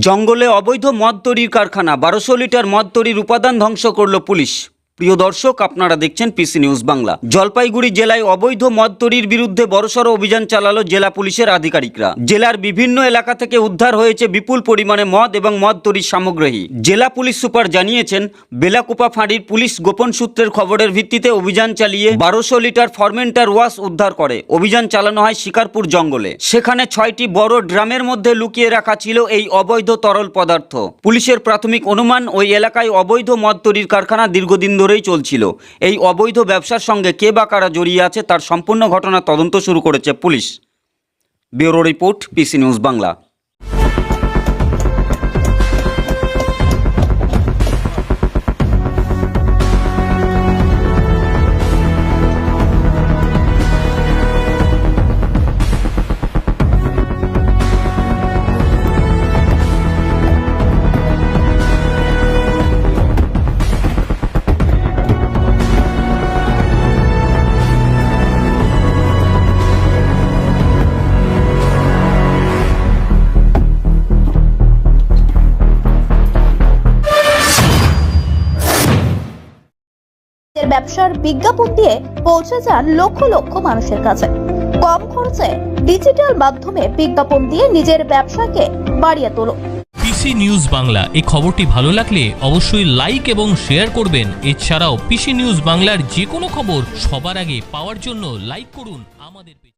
জঙ্গলে অবৈধ মদ তৈরির কারখানা, 1200 লিটার মদ তৈরির উপাদান ধ্বংস করল পুলিশ। প্রিয় দর্শক, আপনারা দেখছেন পিসি নিউজ বাংলা। জলপাইগুড়ি জেলায় অবৈধ মদ তৈরির বিরুদ্ধে বড়সড় অভিযান চালালো জেলা পুলিশের আধিকারিকরা। জেলার বিভিন্ন এলাকা থেকে উদ্ধার হয়েছে বিপুল পরিমাণে মদ এবং মদ তৈরির সামগ্রী। জেলা পুলিশ সুপার জানিয়েছেন, বেলাকুপা ফাঁড়ির পুলিশ গোপন সূত্রের খবরের ভিত্তিতে অভিযান চালিয়ে 1200 লিটার ফার্মেন্টার ওয়াশ উদ্ধার করে। অভিযান চালানো হয় শিকারপুর জঙ্গলে। সেখানে 6টি বড় ড্রামের মধ্যে লুকিয়ে রাখা ছিল এই অবৈধ তরল পদার্থ। পুলিশের প্রাথমিক অনুমান, ওই এলাকায় অবৈধ মদ তৈরির কারখানা দীর্ঘদিন ধরেই চলছিল। এই অবৈধ ব্যবসার সঙ্গে কে বা কারা জড়িয়ে আছে তার সম্পূর্ণ ঘটনা তদন্ত শুরু করেছে police. Bureau report, PC news Bangla. ব্যবসার বিজ্ঞাপন দিয়ে পৌঁছে যান লক্ষ লক্ষ মানুষের কাছে। কম খরচে ডিজিটাল মাধ্যমে বিজ্ঞাপন দিয়ে নিজের ব্যবসাকে বাড়িয়ে তোলো। পিসি নিউজ বাংলা এই খবরটি ভালো লাগলে অবশ্যই লাইক এবং শেয়ার করবেন। এছাড়াও পিসি নিউজ বাংলার যে কোনো খবর সবার আগে পাওয়ার জন্য লাইক করুন আমাদের।